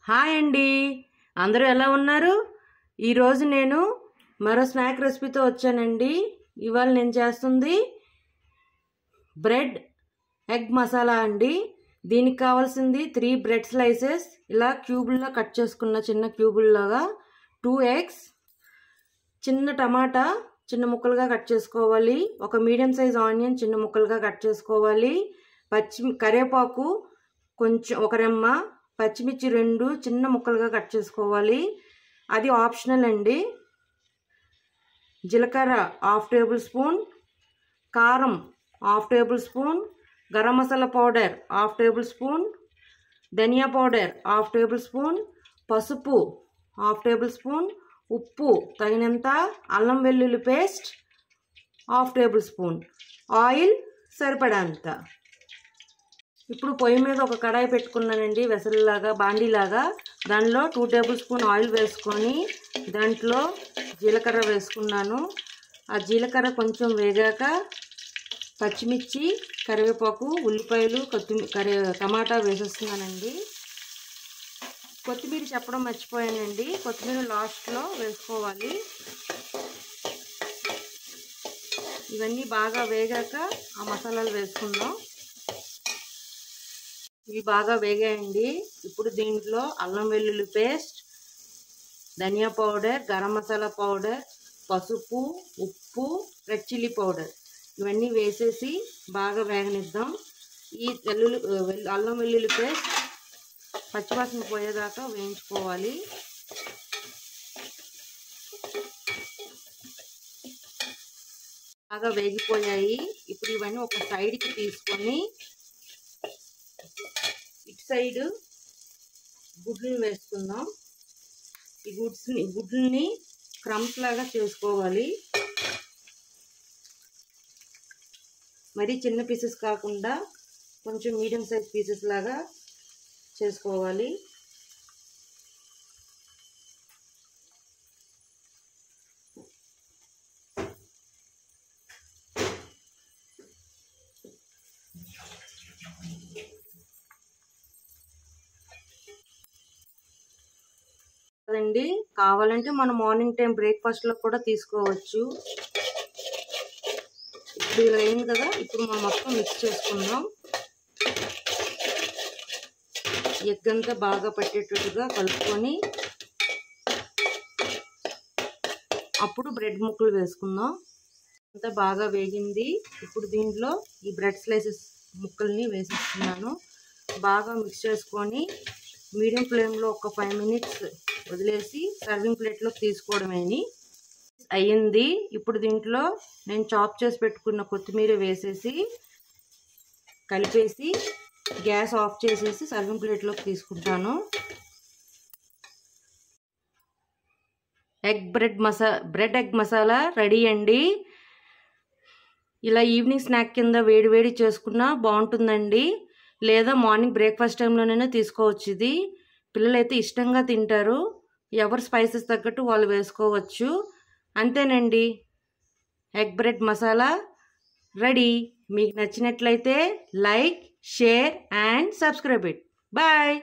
Hi అండి, అందరూ ఎలా ఉన్నారు? ఈరోజు నేను మరో స్నాక్ రెసిపీతో వచ్చానండి. ఇవాళ నేను చేస్తుంది బ్రెడ్ ఎగ్ మసాలా అండి. దీనికి కావాల్సింది 3 బ్రెడ్ స్లైసెస్, ఇలా క్యూబుల్లో కట్ చేసుకున్న చిన్న క్యూబుల్లాగా, 2 ఎగ్స్, చిన్న టమాటా చిన్న ముక్కలుగా కట్ చేసుకోవాలి, ఒక మీడియం సైజ్ ఆనియన్ చిన్న ముక్కలుగా కట్ చేసుకోవాలి, కరివేపాకు కొంచెం ఒక రెమ్మ, పచ్చిమిర్చి 2 చిన్న ముక్కలుగా కట్ చేసుకోవాలి. అది ఆప్షనల్ అండి. జీలకర్ర 1/2 టేబుల్ స్పూన్, కారం 1/2 tablespoon, garam masala powder 1/2 tablespoon, ధనియా పౌడర్ 1/2 టేబుల్ స్పూన్, పసుపు 1/2 టేబుల్ స్పూన్, ఉప్పు తగినంత, అల్లం వెల్లుల్లి పేస్ట్ 1/2 టేబుల్ స్పూన్, ఆయిల్ సరిపడంత. ఇప్పుడు పొయ్యి మీద ఒక కడాయి పెట్టుకున్నానండి, వెసల్లాగా బాండీలాగా. దానిలో 2 టేబుల్ స్పూన్ ఆయిల్ వేసుకొని దాంట్లో జీలకర్ర వేసుకున్నాను. ఆ జీలకర్ర కొంచెం వేగాక పచ్చిమిర్చి, కరివేపాకు, ఉల్లిపాయలు, టమాటా వేసేస్తున్నానండి. కొత్తిమీర చెప్పడం మర్చిపోయానండి, కొత్తిమీర లాస్ట్లో వేసుకోవాలి. ఇవన్నీ బాగా వేగాక ఆ మసాలాలు వేసుకుందాం. ఇవి బాగా వేగాయండి. ఇప్పుడు దీంట్లో అల్లం వెల్లుల్లి పేస్ట్, ధనియా పౌడర్, గరం మసాలా పౌడర్, పసుపు, ఉప్పు, రెడ్ చిల్లీ పౌడర్ ఇవన్నీ వేసేసి బాగా వేగనిద్దాం. ఈ అల్లం వెల్లుల్లి పేస్ట్ పచ్చివాసన పోయేదాకా వేయించుకోవాలి. బాగా వేగిపోయాయి. ఇప్పుడు ఇవన్నీ ఒక సైడ్కి తీసుకొని ఇటు సైడ్ గుడ్లను వేసుకుందాం. ఈ గుడ్లని క్రమ్స్ లాగా చేసుకోవాలి. మరి చిన్న పీసెస్ కాకుండా కొంచెం మీడియం సైజ్ పీసెస్ లాగా చేసుకోవాలి. కదండి, కావాలంటే మనం మార్నింగ్ టైం బ్రేక్ఫాస్ట్లో కూడా తీసుకోవచ్చు. ఇప్పుడు ఇలా అయింది కదా, ఇప్పుడు మనం మొత్తం మిక్స్ చేసుకుందాం. ఎగ్ అంతా బాగా పట్టేటట్టుగా కలుపుకొని అప్పుడు బ్రెడ్ ముక్కలు వేసుకుందాం. అంతా బాగా వేగింది. ఇప్పుడు దీంట్లో ఈ బ్రెడ్ స్లైసెస్ ముక్కల్ని వేసేస్తున్నాను. బాగా మిక్స్ చేసుకొని మీడియం ఫ్లేమ్లో ఒక 5 మినిట్స్ వదిలేసి సర్వింగ్ ప్లేట్లో తీసుకోవడమేని అయ్యింది. ఇప్పుడు దీంట్లో నేను చాప్ చేసి పెట్టుకున్న కొత్తిమీర వేసేసి కలిపేసి గ్యాస్ ఆఫ్ చేసేసి సర్వింగ్ ప్లేట్లోకి తీసుకుంటాను. బ్రెడ్ ఎగ్ మసాలా రెడీ అండి. ఇలా ఈవినింగ్ స్నాక్ కింద వేడి వేడి చేసుకున్నా బాగుంటుందండి, లేదా మార్నింగ్ బ్రేక్ఫాస్ట్ టైంలోనైనా తీసుకోవచ్చు. ఇది పిల్లలైతే ఇష్టంగా తింటారు. ఎవరు స్పైసెస్ తగ్గట్టు వాళ్ళు వేసుకోవచ్చు. అంతేనండి, ఎగ్ బ్రెడ్ మసాలా రెడీ. మీకు నచ్చినట్లయితే like, share and subscribe it. Bye.